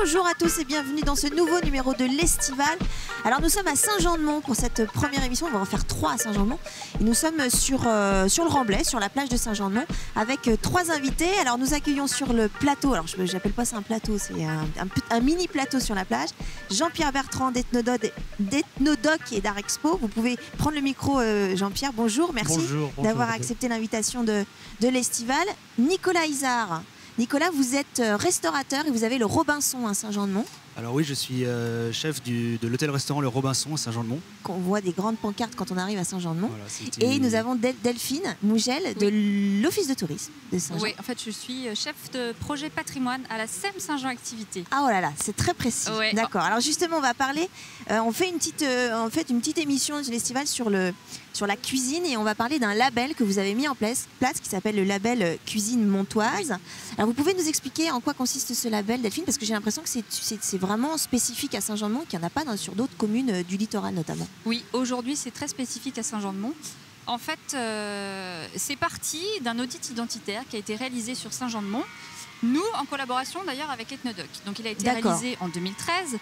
Bonjour à tous et bienvenue dans ce nouveau numéro de l'Estival. Alors nous sommes à Saint-Jean-de-Mont pour cette première émission, on va en faire 3 à Saint-Jean-de-Mont. Et nous sommes sur le Remblai, sur la plage de Saint-Jean-de-Mont, avec 3 invités. Alors nous accueillons sur le plateau, alors je n'appelle pas ça un plateau, c'est un mini plateau sur la plage, Jean-Pierre Bertrand d'Ethnodoc et d'Art Expo. Vous pouvez prendre le micro, Jean-Pierre, bonjour, merci d'avoir accepté l'invitation de l'Estival. Nicolas Isard. Nicolas, vous êtes restaurateur et vous avez le Robinson à Saint-Jean-de-Mont. Alors oui, je suis chef de l'hôtel-restaurant Le Robinson à Saint-Jean-de-Mont. On voit des grandes pancartes quand on arrive à Saint-Jean-de-Mont. Voilà, et nous avons Delphine Mougel de l'Office de tourisme de Saint-Jean. Oui, en fait, je suis chef de projet patrimoine à la SEM Saint-Jean Activité. Ah oh là là, c'est très précis. Ouais. D'accord. Alors justement, on va parler, on fait une petite émission de l'Estival sur la cuisine et on va parler d'un label que vous avez mis en place qui s'appelle le label Cuisine Montoise. Oui. Alors vous pouvez nous expliquer en quoi consiste ce label, Delphine, parce que j'ai l'impression que c'est vraiment spécifique à Saint-Jean-de-Mont, qu'il n'y en a pas sur d'autres communes du littoral notamment. Oui, aujourd'hui c'est très spécifique à Saint-Jean-de-Mont. En fait, c'est parti d'un audit identitaire qui a été réalisé sur Saint-Jean-de-Mont, nous en collaboration d'ailleurs avec Ethnodoc. Donc il a été réalisé en 2013.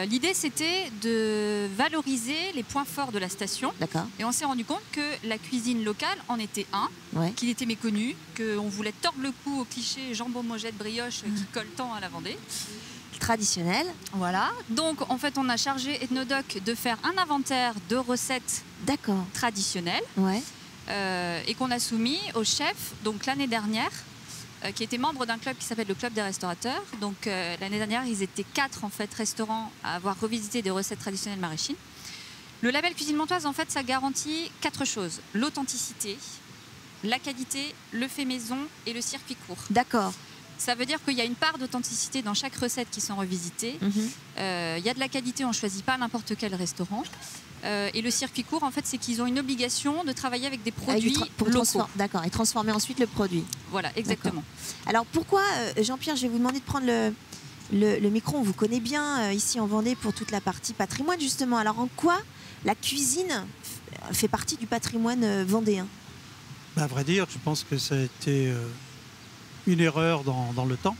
L'idée c'était de valoriser les points forts de la station. Et on s'est rendu compte que la cuisine locale en était un, qu'il était méconnu, qu'on voulait tordre le cou au cliché jambon mojette brioche qui colle tant à la Vendée. Traditionnel. Voilà. Donc en fait on a chargé Ethnodoc de faire un inventaire de recettes traditionnelles et qu'on a soumis au chef donc l'année dernière. Qui était membre d'un club qui s'appelle le Club des Restaurateurs. Donc l'année dernière, ils étaient 4 en fait restaurants à avoir revisité des recettes traditionnelles maraîchines. Le label Cuisine Montoise, en fait, ça garantit 4 choses: l'authenticité, la qualité, le fait maison et le circuit court. D'accord. Ça veut dire qu'il y a une part d'authenticité dans chaque recette qui sont revisitées. Il y a de la qualité, on ne choisit pas n'importe quel restaurant. Et le circuit court, en fait, c'est qu'ils ont une obligation de travailler avec des produits locaux. D'accord, et transformer ensuite le produit. Voilà, exactement. Alors pourquoi, Jean-Pierre, je vais vous demander de prendre le micro, on vous connaît bien ici en Vendée pour toute la partie patrimoine justement. Alors en quoi la cuisine fait partie du patrimoine vendéen? À vrai dire, je pense que ça a été une erreur dans le temps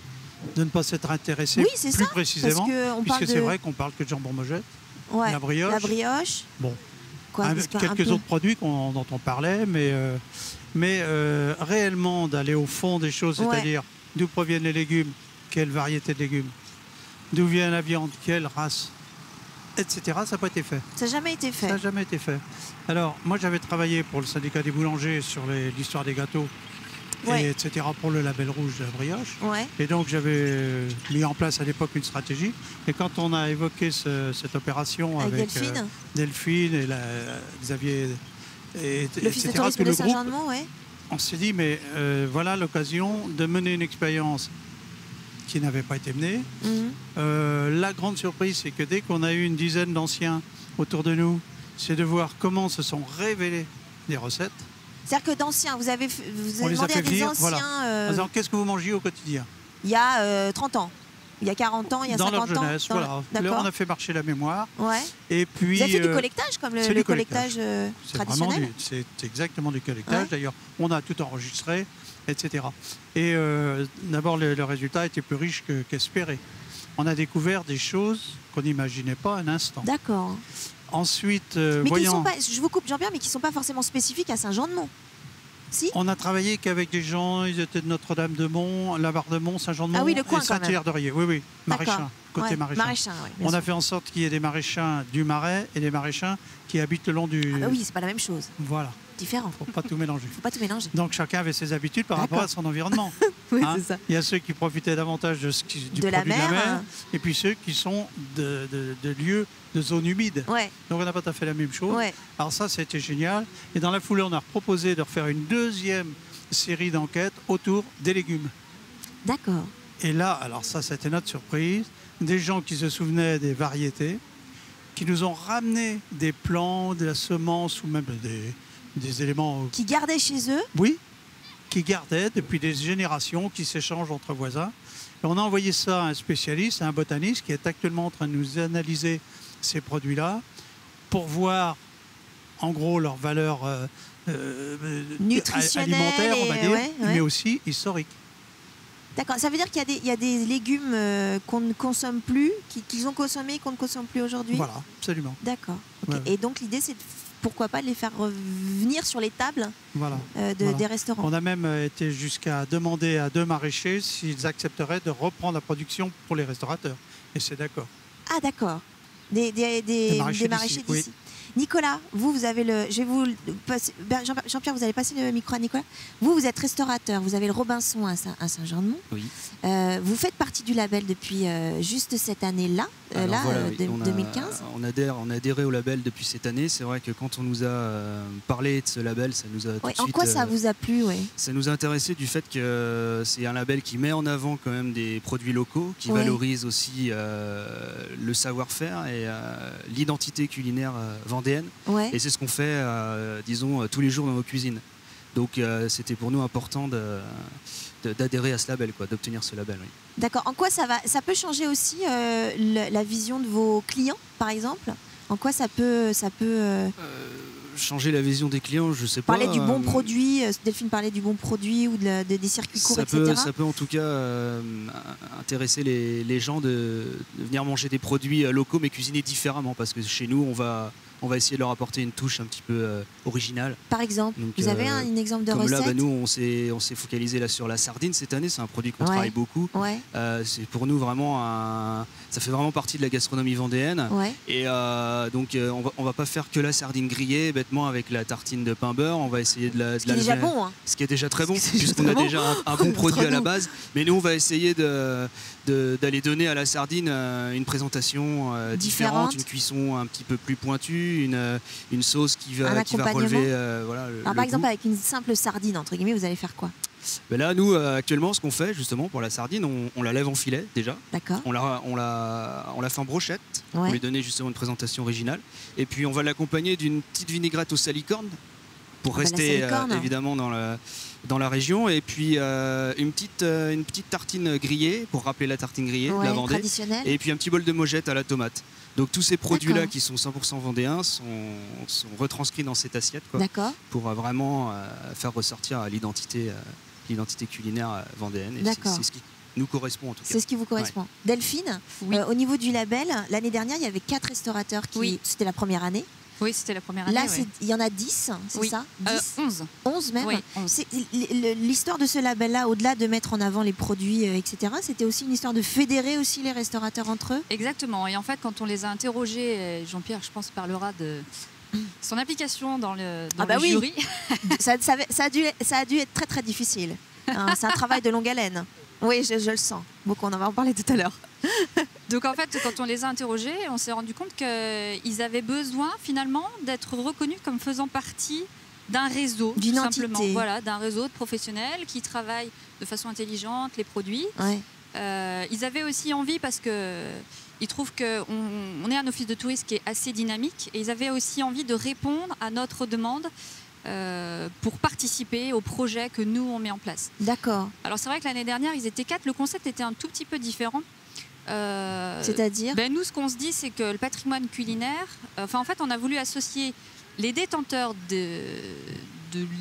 de ne pas s'être intéressé plus précisément, puisque c'est vrai qu'on parle que de jambon mojette. La brioche. Bon, quelques autres produits dont on parlait, mais réellement d'aller au fond des choses, c'est-à-dire d'où proviennent les légumes, quelle variété de légumes, d'où vient la viande, quelle race, etc. Ça n'a pas été fait. Ça n'a jamais été fait. Ça n'a jamais été fait. Alors, moi, j'avais travaillé pour le syndicat des boulangers sur l'histoire des gâteaux. Etc. pour le label rouge de la brioche. Et donc j'avais mis en place à l'époque une stratégie. Et quand on a évoqué cette opération avec Delphine et Xavier, l'Office de tourisme de Saint-Jean-de-Mont, on s'est dit mais voilà l'occasion de mener une expérience qui n'avait pas été menée. La grande surprise, c'est que dès qu'on a eu une dizaine d'anciens autour de nous, c'est de voir comment se sont révélées des recettes. C'est-à-dire que d'anciens, vous avez demandé à des anciens... Alors, qu'est-ce que vous mangiez au quotidien? Il y a 30 ans, il y a 40 ans, il y a 50 ans. Dans leur jeunesse, voilà. Là, on a fait marcher la mémoire. Et puis, vous avez fait du collectage, comme le collectage traditionnel? C'est exactement du collectage. D'ailleurs, on a tout enregistré, etc. Et d'abord, le résultat était plus riche qu'espéré. On a découvert des choses qu'on n'imaginait pas un instant. D'accord. Ensuite, voyons... je vous coupe Jean-Pierre, mais qui ne sont pas forcément spécifiques à Saint-Jean-de-Mont. Si. On a travaillé qu'avec des gens, ils étaient de Notre-Dame-de-Mont, Lavardemont, Saint-Jean-de-Mont et Saint-Thierry-d'Orier. Oui, maraîchins, côté maraîchins. On a fait en sorte qu'il y ait des maraîchins du Marais et des maraîchins qui habitent le long du... Ah bah oui, c'est pas la même chose. Voilà. Différent. Il ne faut pas tout mélanger. Donc chacun avait ses habitudes par rapport à son environnement. C'est ça. Il y a ceux qui profitaient davantage du produit de la mer, et puis ceux qui sont de lieux, de zones humides. Donc on n'a pas tout à fait la même chose. Alors ça, c'était génial. Et dans la foulée, on a proposé de refaire une deuxième série d'enquêtes autour des légumes. D'accord. Et là, alors ça, c'était notre surprise. Des gens qui se souvenaient des variétés, qui nous ont ramené des plants, de la semence ou même des éléments... Qui gardaient chez eux? Oui, qui gardaient depuis des générations, qui s'échangent entre voisins. Et on a envoyé ça à un spécialiste, à un botaniste, qui est actuellement en train de nous analyser ces produits-là pour voir, en gros, leur valeur nutritionnelle, alimentaire, on va dire, mais aussi historique. D'accord, ça veut dire qu'il y a des légumes qu'on ne consomme plus, qu'ils ont consommés, qu'on ne consomme plus aujourd'hui. Voilà, absolument. D'accord. Okay. Et donc l'idée, c'est pourquoi pas de les faire revenir sur les tables des restaurants. On a même été jusqu'à demander à 2 maraîchers s'ils accepteraient de reprendre la production pour les restaurateurs. Et c'est d'accord. Ah d'accord. Des maraîchers d'ici. Oui. Nicolas, vous avez le... Jean-Pierre, vous allez passer le micro à Nicolas. Vous êtes restaurateur, vous avez le Robinson à Saint-Jean-de-Mont. Oui. Vous faites partie du label depuis juste cette année-là, 2015. On a adhéré au label depuis cette année. C'est vrai que quand on nous a parlé de ce label, ça nous a tout de suite... En quoi ça vous a plu? Ça nous a intéressé du fait que c'est un label qui met en avant quand même des produits locaux, qui valorise aussi le savoir-faire et l'identité culinaire vendéenne. Et c'est ce qu'on fait, disons, tous les jours dans nos cuisines. Donc c'était pour nous important d'adhérer à ce label, d'obtenir ce label. Oui. D'accord. En quoi ça peut changer aussi la vision de vos clients, par exemple? En quoi ça peut changer la vision des clients, je sais pas. Parler du bon produit, Delphine parlait du bon produit ou des circuits courts, etc. Ça peut en tout cas intéresser les gens de venir manger des produits locaux mais cuisinés différemment, parce que chez nous on va essayer de leur apporter une touche un petit peu originale. Par exemple, donc, vous avez un exemple de recette? Là, nous, on s'est focalisé là sur la sardine cette année. C'est un produit qu'on travaille beaucoup. C'est pour nous vraiment ça fait vraiment partie de la gastronomie vendéenne. Et donc, on va pas faire que la sardine grillée bêtement avec la tartine de pain beurre. On va essayer de la... Ce qui est déjà bon. Hein. Ce qui est déjà très bon, puisqu'on a déjà un bon produit à la base. Mais nous, on va essayer d'aller donner à la sardine une présentation différente, une cuisson un petit peu plus pointue, une sauce qui va relever Alors, par exemple, avec une simple sardine, entre guillemets, vous allez faire quoi? Là, nous, actuellement, ce qu'on fait justement pour la sardine, on la lève en filet déjà. D'accord. On la fait en brochette pour lui donner justement une présentation originale. Et puis on va l'accompagner d'une petite vinaigrette au salicorne pour rester évidemment dans la région. Et puis une petite tartine grillée pour rappeler la tartine grillée de la Vendée. Traditionnelle. Et puis un petit bol de mojette à la tomate. Donc tous ces produits-là qui sont 100% vendéens sont retranscrits dans cette assiette pour vraiment faire ressortir l'identité culinaire vendéenne. Et c'est ce qui nous correspond en tout cas. C'est ce qui vous correspond. Delphine, au niveau du label, l'année dernière, il y avait 4 restaurateurs c'était la première année. Oui, c'était la première année. Là, il y en a 10, c'est ça? 11. 11 même. Oui, 11. L'histoire de ce label-là, au-delà de mettre en avant les produits, etc., c'était aussi une histoire de fédérer aussi les restaurateurs entre eux? Exactement. Et en fait, quand on les a interrogés, Jean-Pierre, je pense, parlera de son application dans le jury. ça a dû être très, très difficile. C'est un travail de longue haleine. Oui, je le sens. Beaucoup, on en va en parler tout à l'heure. Donc en fait, quand on les a interrogés, on s'est rendu compte qu'ils avaient besoin finalement d'être reconnus comme faisant partie d'un réseau, d'une simplement. Entité. Voilà, d'un réseau de professionnels qui travaillent de façon intelligente les produits. Ils avaient aussi envie, parce qu'ils trouvent qu'on est un office de tourisme qui est assez dynamique, et ils avaient aussi envie de répondre à notre demande pour participer au projet que nous on met en place. D'accord. Alors c'est vrai que l'année dernière ils étaient 4, le concept était un tout petit peu différent. C'est-à-dire nous, ce qu'on se dit, c'est que le patrimoine culinaire, en fait on a voulu associer les détenteurs de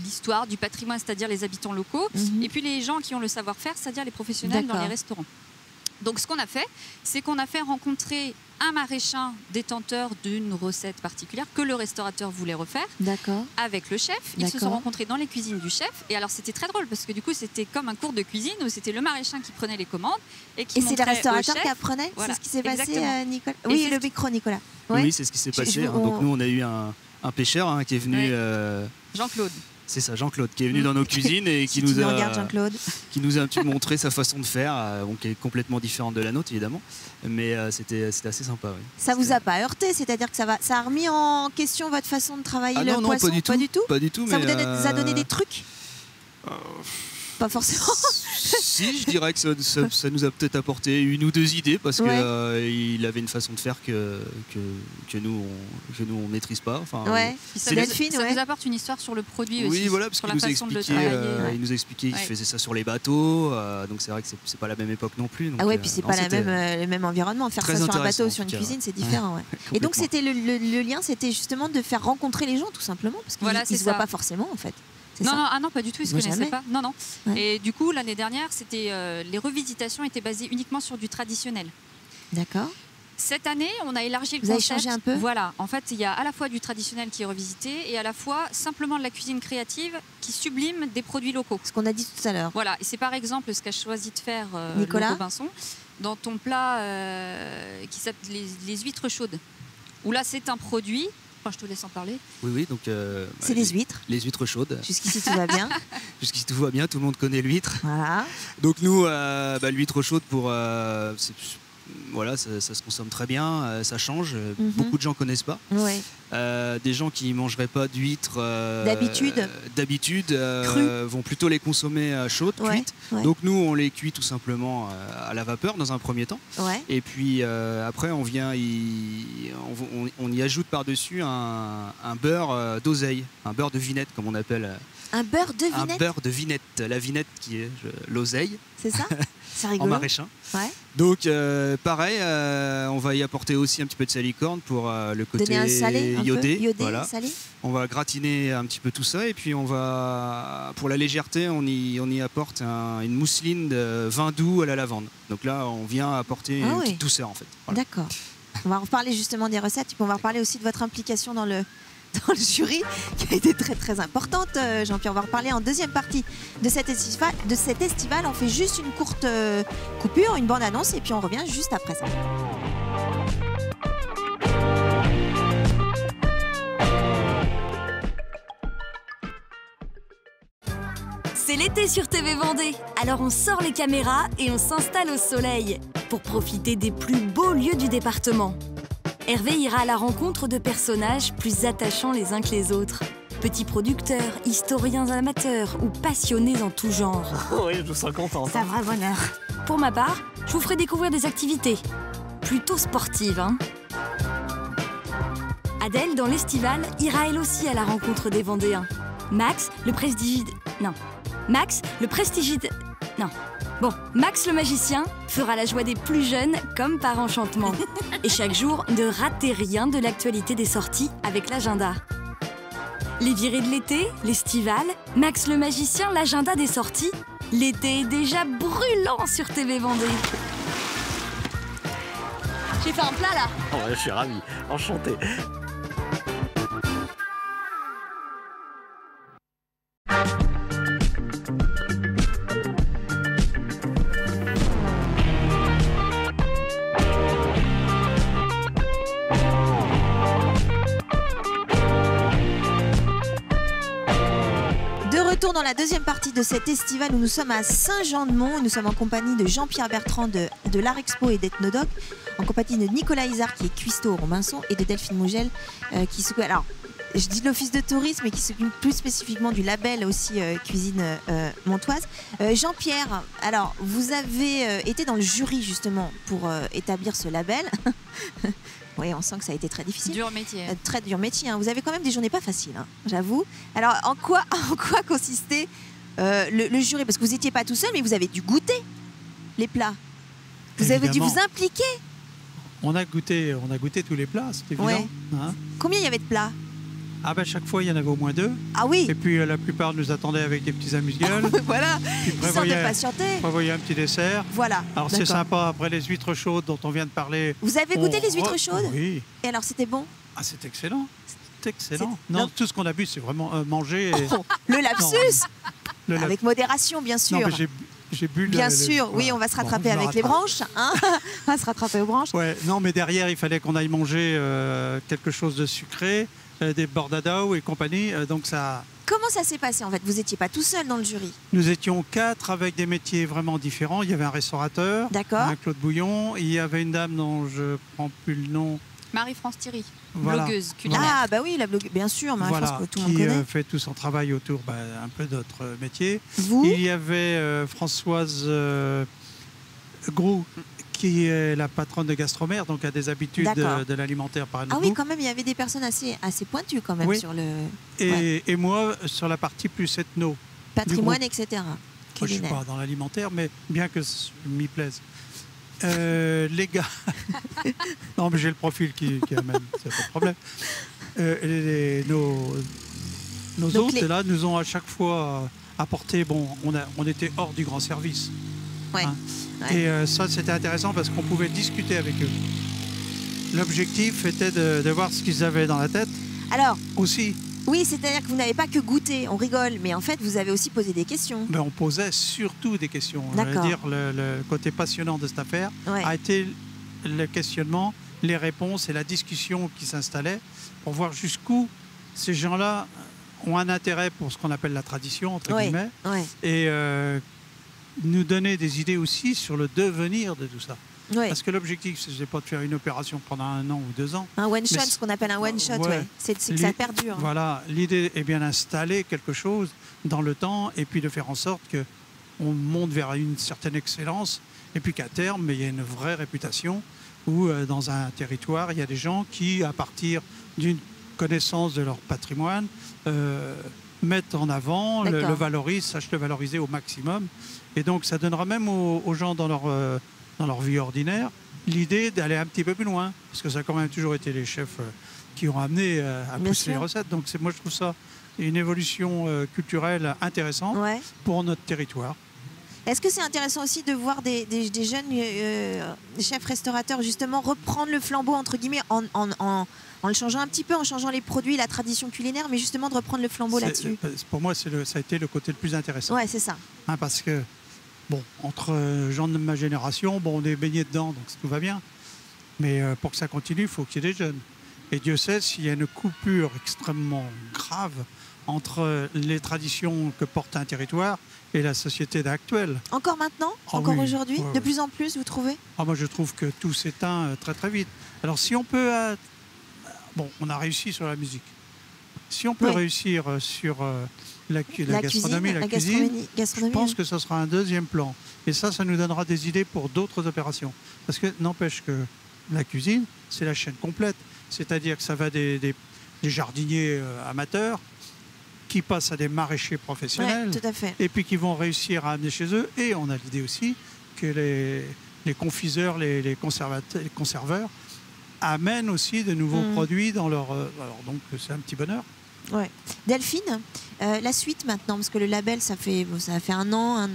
l'histoire, du patrimoine, c'est-à-dire les habitants locaux, et puis les gens qui ont le savoir-faire, c'est-à-dire les professionnels dans les restaurants. Donc ce qu'on a fait, c'est qu'on a fait rencontrer un maraîchin détenteur d'une recette particulière que le restaurateur voulait refaire avec le chef. Ils se sont rencontrés dans les cuisines du chef. Et alors c'était très drôle, parce que du coup c'était comme un cours de cuisine où c'était le maraîchin qui prenait les commandes et qui montrait c'est le restaurateur au chef. qui apprenait. Voilà. C'est ce qui s'est passé, Nicolas. Oui, le micro, Nicolas. Oui, c'est ce qui s'est passé. Donc nous on a eu un pêcheur qui est venu... Jean-Claude. C'est ça, Jean-Claude, qui est venu dans nos cuisines et qui nous a un petit peu montré sa façon de faire, qui est complètement différente de la nôtre évidemment, mais c'était assez sympa. Oui. Ça vous a pas heurté, c'est-à-dire que ça a remis en question votre façon de travailler le poisson? Non, pas du tout. Ça vous a donné des trucs? Pas forcément. Si, je dirais que ça nous a peut-être apporté une ou 2 idées, parce qu'il avait une façon de faire que nous on maîtrise pas. Ça nous apporte une histoire sur le produit aussi. Oui, voilà, parce sur la façon de le travailler. Il nous a expliqué qu'il faisait ça sur les bateaux, donc c'est vrai que c'est pas la même époque non plus. Donc, puis c'est pas le même environnement. Faire ça sur un bateau ou sur une cuisine, c'est différent. Et donc c'était le lien, c'était justement de faire rencontrer les gens, tout simplement, parce qu'ils ne se voient pas forcément en fait. Non, pas du tout, ils ne se connaissaient pas. Non. Ouais. Et du coup, l'année dernière, les revisitations étaient basées uniquement sur du traditionnel. D'accord. Cette année, on a élargi le concept. Vous avez changé un peu? Voilà. En fait, il y a à la fois du traditionnel qui est revisité et à la fois simplement de la cuisine créative qui sublime des produits locaux. Ce qu'on a dit tout à l'heure. Voilà. Et c'est par exemple ce qu'a choisi de faire Nicolas Robinson dans ton plat qui s'appelle les huîtres chaudes. Où là, c'est un produit. Enfin, je te laisse en parler. Oui. Donc, c'est les huîtres. Les huîtres chaudes. Jusqu'ici, tout va bien. Jusqu'ici, tout va bien. Tout le monde connaît l'huître. Voilà. Donc, nous, l'huître chaude pour... Voilà, ça se consomme très bien, ça change. Beaucoup de gens ne connaissent pas. Ouais. Des gens qui ne mangeraient pas d'huîtres d'habitude vont plutôt les consommer chaudes, cuites. Ouais. Donc nous, on les cuit tout simplement à la vapeur dans un premier temps. Ouais. Et puis après, on y ajoute par-dessus un beurre d'oseille, un beurre de vinette comme on appelle. Un beurre de vinette. Un beurre de vinette, la vinette qui est l'oseille. C'est ça. C'est rigolo. En maraîchin. Ouais. Donc pareil, on va y apporter aussi un petit peu de salicorne pour le côté donner un salé, iodé. Voilà. Salé. On va gratiner un petit peu tout ça et puis on va, pour la légèreté, on y apporte une mousseline de vin doux à la lavande. Donc là, on vient apporter une petite douceur en fait. Voilà. D'accord. On va reparler justement des recettes et puis on va reparler aussi de votre implication dans le jury qui a été très très importante, Jean-Pierre. On va reparler en deuxième partie de cet estival. On fait juste une courte coupure, une bande-annonce et puis on revient juste après ça. C'est l'été sur TV Vendée, alors on sort les caméras et on s'installe au soleil pour profiter des plus beaux lieux du département. Hervé ira à la rencontre de personnages plus attachants les uns que les autres. Petits producteurs, historiens amateurs ou passionnés en tout genre. Oui, je vous sens contente. C'est un vrai bonheur. Pour ma part, je vous ferai découvrir des activités. Plutôt sportives, hein. Adèle, dans l'estival, ira elle aussi à la rencontre des Vendéens. Max, le magicien fera la joie des plus jeunes comme par enchantement. Et chaque jour, ne ratez rien de l'actualité des sorties avec l'agenda. Les virées de l'été, l'estival, Max le magicien, l'agenda des sorties. L'été est déjà brûlant sur TV Vendée. J'ai fait un plat là. Oh ouais, je suis ravi, enchanté. Dans la deuxième partie de cet estival où nous sommes à Saint-Jean-de-Mont. Nous sommes en compagnie de Jean-Pierre Bertrand de l'Art Expo et d'Ethnodoc, en compagnie de Nicolas Isard qui est cuistot au Robinson et de Delphine Mougel qui s'occupe, alors je dis de l'office de tourisme mais qui s'occupe plus spécifiquement du label aussi cuisine montoise. Jean-Pierre, alors vous avez été dans le jury justement pour établir ce label. Oui, on sent que ça a été très difficile. Dur métier. Très dur métier. Hein. Vous avez quand même des journées pas faciles, hein, j'avoue. Alors, en quoi consistait le jury? Parce que vous n'étiez pas tout seul, mais vous avez dû goûter les plats. Vous avez dû vous impliquer. On a goûté tous les plats, c'est évident. Ouais. Hein. Combien il y avait de plats? Ah ben chaque fois il y en avait au moins 2. Ah oui. Et puis la plupart nous attendaient avec des petits amuse-gueules. Voilà. Ils prévoyaient un petit dessert. Voilà. Alors c'est sympa après les huîtres chaudes dont on vient de parler. Vous avez goûté les huîtres chaudes? Oui. Et alors c'était bon? Ah c'est excellent. C'est excellent. Non, tout ce qu'on a bu c'est vraiment manger. Et... Oh, le lapsus. Avec modération bien sûr. Non, mais j'ai bu bien sûr, oui, on va se rattraper avec les branches. Hein. On va se rattraper aux branches. Ouais, non, mais derrière, il fallait qu'on aille manger quelque chose de sucré, des bordadao et compagnie. Donc ça... Comment ça s'est passé en fait? Vous n'étiez pas tout seul dans le jury? Nous étions 4 avec des métiers vraiment différents. Il y avait un restaurateur, un Claude Bouillon. Il y avait une dame dont je ne prends plus le nom. Marie-France Thierry, voilà. blogueuse culinaire. Ah bah oui, la blogueuse, bien sûr, Marie-France, voilà, que tout le monde connaît. Qui fait tout son travail autour un peu d'autres métiers. Vous? Il y avait Françoise Groux, qui est la patronne de Gastromère, donc a des habitudes de l'alimentaire par exemple. Ah oui, quand même, il y avait des personnes assez pointues quand même sur le... Et moi, sur la partie plus ethno. Patrimoine, etc. Moi, je ne suis pas dans l'alimentaire, mais bien que je m'y plaise. Les gars... non, mais j'ai le profil qui amène, c'est pas de problème. Nos hôtes là nous ont à chaque fois apporté, bon, on était hors du grand service. Ouais. Hein. Ouais. Et ça, c'était intéressant parce qu'on pouvait discuter avec eux. L'objectif était de voir ce qu'ils avaient dans la tête. Alors, aussi. Oui, c'est-à-dire que vous n'avez pas que goûté, on rigole, mais en fait, vous avez aussi posé des questions. Ben, on posait surtout des questions. Je veux dire, le côté passionnant de cette affaire a été le questionnement, les réponses et la discussion qui s'installait pour voir jusqu'où ces gens-là ont un intérêt pour ce qu'on appelle la tradition, entre guillemets, et nous donner des idées aussi sur le devenir de tout ça. Ouais. Parce que l'objectif, ce n'est pas de faire une opération pendant 1 an ou 2 ans. Un one-shot, ce qu'on appelle un one-shot, c'est que ça perdure. Voilà, l'idée est bien d'installer quelque chose dans le temps et puis de faire en sorte qu'on monte vers une certaine excellence et puis qu'à terme, il y a une vraie réputation où dans un territoire, il y a des gens qui, à partir d'une connaissance de leur patrimoine, mettent en avant, le valorisent, sachent le valoriser au maximum. Et donc, ça donnera même aux gens dans leur vie ordinaire, l'idée d'aller un petit peu plus loin. Parce que ça a quand même toujours été les chefs qui ont amené à pousser les recettes. Donc moi, je trouve ça une évolution culturelle intéressante pour notre territoire. Est-ce que c'est intéressant aussi de voir des jeunes chefs restaurateurs justement reprendre le flambeau, entre guillemets, en le changeant un petit peu, en changeant les produits, la tradition culinaire, mais justement de reprendre le flambeau là-dessus? Pour moi, ça a été le côté le plus intéressant. Ouais, c'est ça. Hein, parce que bon, entre gens de ma génération, bon, on est baigné dedans, donc tout va bien. Mais pour que ça continue, il faut qu'il y ait des jeunes. Et Dieu sait s'il y a une coupure extrêmement grave entre les traditions que porte un territoire et la société actuelle. Encore maintenant? Encore aujourd'hui? De plus en plus, vous trouvez? Moi, je trouve que tout s'éteint très très vite. Alors si on peut... bon, on a réussi sur la musique. Si on peut réussir sur... la gastronomie, la cuisine, je pense que ce sera un deuxième plan. Et ça nous donnera des idées pour d'autres opérations. Parce que n'empêche que la cuisine, c'est la chaîne complète. C'est-à-dire que ça va des jardiniers amateurs qui passent à des maraîchers professionnels. Tout à fait. Et puis qui vont réussir à amener chez eux. Et on a l'idée aussi que les confiseurs, les conserveurs amènent aussi de nouveaux produits dans leur... alors donc c'est un petit bonheur. Ouais. Delphine, la suite maintenant, parce que le label, ça fait 1 an,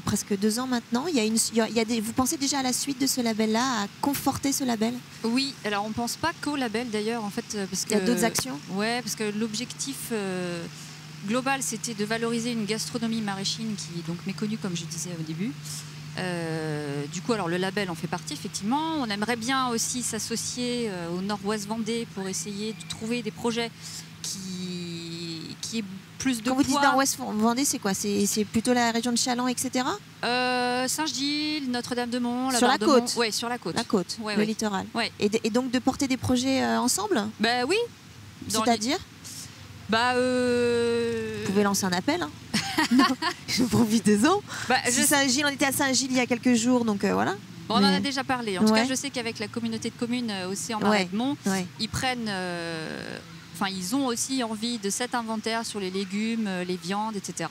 presque 2 ans maintenant. Vous pensez déjà à la suite de ce label-là, à conforter ce label? Oui, alors on ne pense pas qu'au label d'ailleurs, en fait, parce que... Il y a d'autres actions? Ouais, parce que l'objectif global, c'était de valoriser une gastronomie maraîchine qui est donc méconnue, comme je disais au début. Du coup, alors le label en fait partie, effectivement. On aimerait bien aussi s'associer au Nord-Ouest Vendée pour essayer de trouver des projets qui est plus de Quand vous dites Nord-Ouest Vendée, c'est quoi? C'est plutôt la région de Challans, etc. Saint-Gilles, Notre-Dame-de-Mont, sur la côte. Oui, sur la côte. La côte, le littoral. Ouais. Et donc de porter des projets ensemble? Ben oui. C'est-à-dire Vous pouvez lancer un appel. Hein. Je profitez-en. Saint-Gilles, on était à Saint-Gilles il y a quelques jours, donc voilà. Bon, on en a déjà parlé. En tout cas, je sais qu'avec la communauté de communes Océan-Marais-de-Mont, ils prennent... ils ont aussi envie de cet inventaire sur les légumes, les viandes, etc.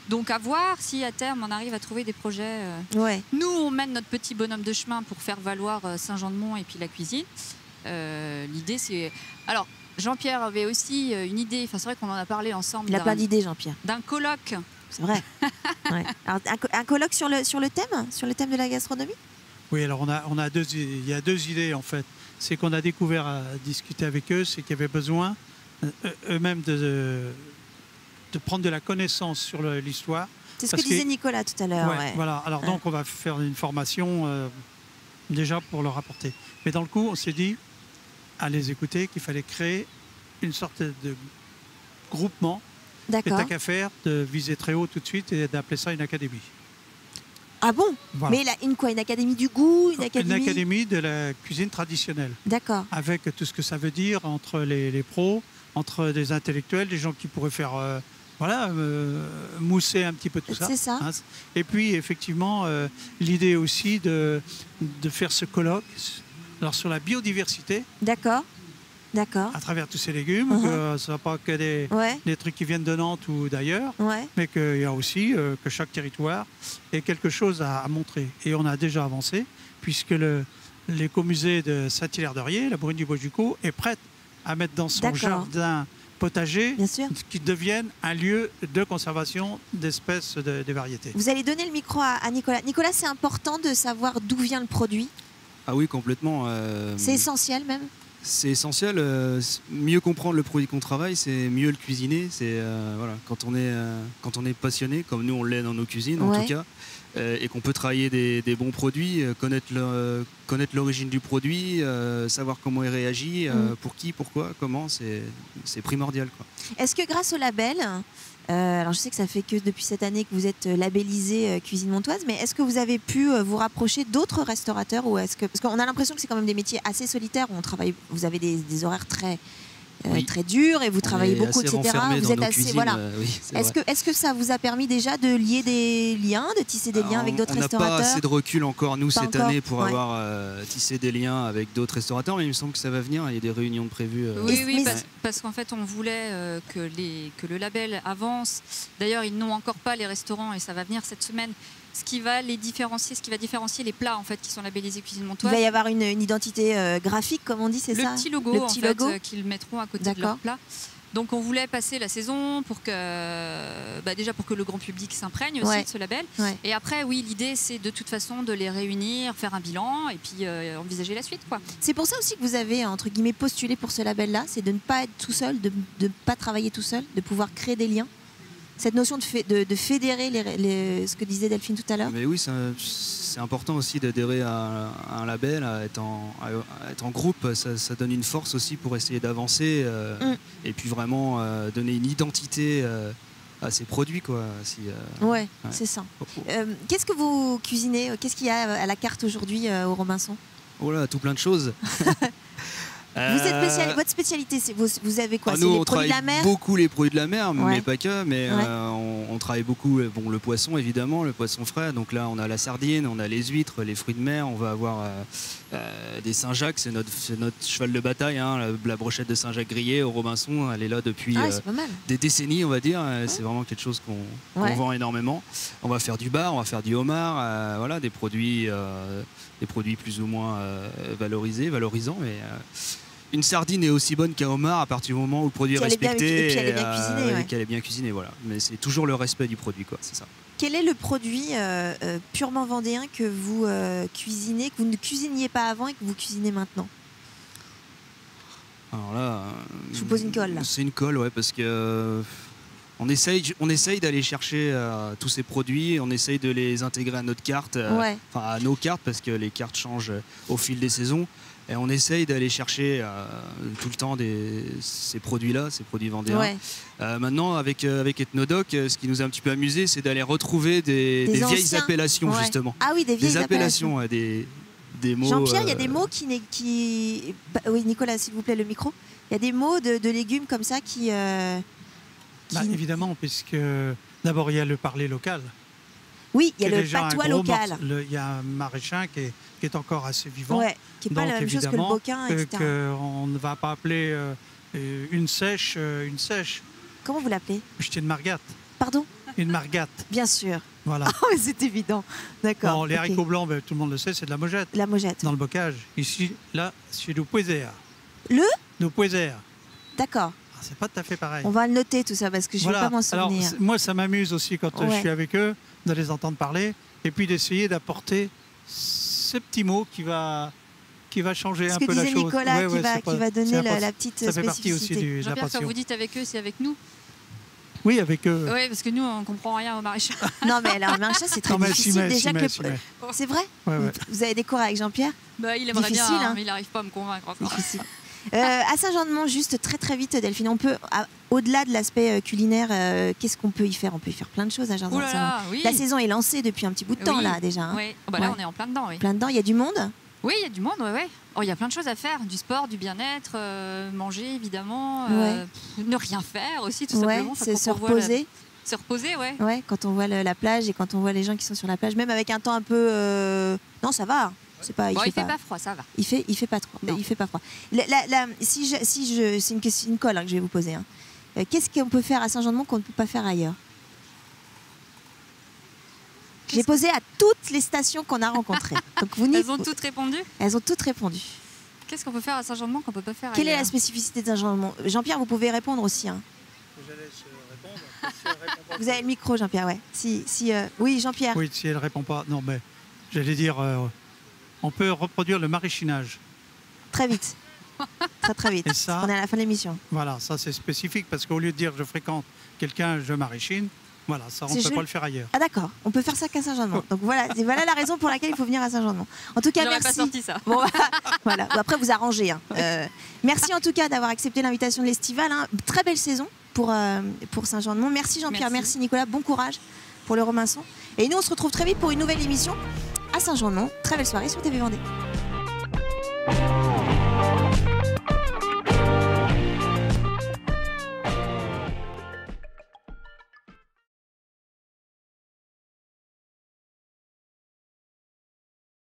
Donc à voir si à terme on arrive à trouver des projets. Nous, on mène notre petit bonhomme de chemin pour faire valoir Saint-Jean-de-Mont et puis la cuisine. L'idée, c'est... Alors, Jean-Pierre avait aussi une idée, c'est vrai qu'on en a parlé ensemble. Il a plein d'idées, Jean-Pierre. D'un colloque. C'est vrai. Alors, un colloque sur le thème de la gastronomie? Oui, alors il y a 2 idées en fait. C'est qu'on a découvert à discuter avec eux, c'est qu'il y avait besoin eux-mêmes de prendre de la connaissance sur l'histoire. C'est ce que disait Nicolas tout à l'heure. Voilà, alors donc on va faire une formation déjà pour leur apporter. Mais dans le coup, on s'est dit, à les écouter, qu'il fallait créer une sorte de groupement. D'accord. Et tant qu'à faire, de viser très haut tout de suite et d'appeler ça une académie. Ah bon? Voilà. Mais une académie du goût, une académie de la cuisine traditionnelle. D'accord. Avec tout ce que ça veut dire entre les pros, entre des intellectuels, des gens qui pourraient faire mousser un petit peu tout ça. C'est ça. Hein. Et puis effectivement, l'idée aussi de faire ce colloque alors, sur la biodiversité. D'accord. D'accord. À travers tous ces légumes, que ce ne soit pas que des trucs qui viennent de Nantes ou d'ailleurs, mais qu'il y a aussi que chaque territoire ait quelque chose à montrer. Et on a déjà avancé, puisque l'écomusée de Saint-Hilaire-de-Riez, la Brune du Bois-Jucot, est prête à mettre dans son jardin potagers qui deviennent un lieu de conservation d'espèces des variétés. Vous allez donner le micro à Nicolas. Nicolas, c'est important de savoir d'où vient le produit. Ah oui, complètement. C'est essentiel même. C'est essentiel. Mieux comprendre le produit qu'on travaille, c'est mieux le cuisiner. Voilà, quand on est passionné, comme nous on l'est dans nos cuisines en tout cas, et qu'on peut travailler des bons produits, connaître l'origine du produit, savoir comment il réagit, pour qui, pourquoi, comment, c'est primordial, quoi. Est-ce que grâce au label, alors je sais que ça fait que depuis cette année que vous êtes labellisé Cuisine Montoise, mais est-ce que vous avez pu vous rapprocher d'autres restaurateurs ou parce qu'on a l'impression que c'est quand même des métiers assez solitaires où vous avez des horaires très durs et vous travaillez beaucoup, etc. Vous êtes assez, voilà. Est-ce que ça vous a permis déjà de lier des liens, de tisser des liens avec d'autres restaurateurs? On n'a pas assez de recul encore, nous, cette année, pour avoir tissé des liens avec d'autres restaurateurs, mais il me semble que ça va venir, il y a des réunions de prévues. Oui, parce qu'en fait, on voulait que le label avance. D'ailleurs, ils n'ont encore pas, les restaurants, et ça va venir cette semaine. Ce qui va différencier les plats en fait qui sont labellisés Cuisine Montoise. Il va y avoir une identité graphique, comme on dit, c'est ça? Le petit logo, qu'ils mettront à côté de leur plat. Donc on voulait passer la saison pour que, déjà pour que le grand public s'imprègne aussi de ce label. Et après, oui, l'idée c'est de toute façon de les réunir, faire un bilan et puis envisager la suite, quoi. C'est pour ça aussi que vous avez entre guillemets postulé pour ce label-là, c'est de ne pas être tout seul, de ne pas travailler tout seul, de pouvoir créer des liens. Cette notion de fédérer ce que disait Delphine tout à l'heure. Mais oui, c'est important aussi d'adhérer à un label, à être en groupe. Ça donne une force aussi pour essayer d'avancer et puis vraiment donner une identité à ces produits, quoi. C'est ça. Qu'est-ce que vous cuisinez? Qu'est-ce qu'il y a à la carte aujourd'hui au Robinson? Oh là, tout plein de choses. Votre spécialité, vous avez quoi? Nous, les produits de la mer? Beaucoup les produits de la mer, mais pas que. Mais on travaille beaucoup le poisson, évidemment, le poisson frais. Donc là, on a la sardine, on a les huîtres, les fruits de mer. On va avoir des Saint-Jacques, c'est notre cheval de bataille. La brochette de Saint-Jacques grillée au Robinson, elle est là depuis des décennies, on va dire. C'est vraiment quelque chose qu'on vend énormément. On va faire du bar, on va faire du homard, voilà, des produits plus ou moins valorisants. Mais une sardine est aussi bonne qu'un homard à partir du moment où le produit est respecté et qu'elle est bien cuisinée. Qu'elle est bien cuisinée, voilà. Mais c'est toujours le respect du produit, quoi. C'est ça. Quel est le produit purement vendéen que vous cuisinez, que vous ne cuisiniez pas avant et que vous cuisinez maintenant? Alors là, je vous pose une colle. C'est une colle, parce que on essaye d'aller chercher tous ces produits, on essaye de les intégrer à notre carte, à nos cartes, parce que les cartes changent au fil des saisons. Et on essaye d'aller chercher tout le temps ces produits-là, ces produits vendéens. Maintenant, avec Ethnodoc, ce qui nous a un petit peu amusé, c'est d'aller retrouver des vieilles appellations, justement. Ah oui, des vieilles appellations. Des mots. Jean-Pierre, il y a des mots qui... Oui, Nicolas, s'il vous plaît, le micro. Il y a des mots de légumes comme ça qui... Évidemment, puisque d'abord, il y a le parler local. Oui, il y a le patois local. Il y a un maraîchin qui est encore assez vivant. Qui n'est pas la même chose que le boquin, etc. On ne va pas appeler une sèche une sèche. Comment vous l'appelez? J'étais une margate. Pardon? Une margate. Bien sûr. Voilà. C'est évident. D'accord. Bon, les haricots blancs, tout le monde le sait, c'est de la mojette. La mojette. Dans le bocage. Ici, là, c'est du poiser. Du poiser. D'accord. C'est pas tout à fait pareil. On va le noter tout ça parce que je ne vais pas m'en souvenir. Alors, moi, ça m'amuse aussi quand je suis avec eux, de les entendre parler et puis d'essayer d'apporter ce petit mot qui va changer un peu la chose. Ce que disait Nicolas qui va donner la petite spécificité. Ça fait partie aussi de la Jean-Pierre, passion. quand vous dites avec eux, c'est avec nous? Oui, avec eux. Oui, parce que nous, on ne comprend rien au maraîchage. Non, mais alors, le maraîchage, c'est très difficile. C'est vrai? Vous avez des cours avec Jean-Pierre? Il aimerait bien, mais il n'arrive pas à me convaincre encore. Difficile. À Saint-Jean-de-Mont, juste très vite, Delphine, on peut, au-delà de l'aspect culinaire, qu'est-ce qu'on peut y faire? On peut y faire plein de choses à Saint-Jean-de-Mont. La saison est lancée depuis un petit bout de temps, là, déjà. Oui. Là, on est en plein dedans. Plein dedans, il y a du monde? Oui, il y a du monde, il y a plein de choses à faire, du sport, du bien-être, manger, évidemment, ne rien faire aussi, tout simplement. C'est se reposer. Se reposer, quand on voit la plage et quand on voit les gens qui sont sur la plage, même avec un temps un peu... Non, ça va. Il fait pas froid, ça va. Il fait pas trop. Il fait pas froid. C'est une colle que je vais vous poser. Qu'est-ce qu'on peut faire à Saint-Jean-de-Mont qu'on ne peut pas faire ailleurs? J'ai posé à toutes les stations qu'on a rencontrées. Donc elles ont toutes répondu? Elles ont toutes répondu. Qu'est-ce qu'on peut faire à Saint-Jean-de-Mont qu'on peut pas faire Quelle ailleurs? est la spécificité de Saint-Jean-de-Mont? Jean-Pierre, vous pouvez répondre aussi. Hein. Je laisse répondre. Vous avez le micro, Jean-Pierre, ouais. Oui, Jean-Pierre. Oui, si elle répond pas. Non, mais j'allais dire, on peut reproduire le maraîchinage. Très vite. Très vite. Et ça, on est à la fin de l'émission. Voilà, ça c'est spécifique parce qu'au lieu de dire je fréquente quelqu'un, je maraîchine, voilà, ça on ne peut pas le faire ailleurs. Ah d'accord, on peut faire ça qu'à Saint-Jean-de-Mont. Donc voilà la raison pour laquelle il faut venir à Saint-Jean-de-Mont. En tout cas, merci. Pas sorti ça. Bon, voilà. Après vous arrangez. Hein. Merci en tout cas d'avoir accepté l'invitation de l'Estival. Hein. Très belle saison pour Saint-Jean-de-Mont. Merci Jean-Pierre, merci Nicolas, bon courage pour le Robinson. Et nous on se retrouve très vite pour une nouvelle émission à Saint-Jean-de-Mont. Très belle soirée sur TV Vendée.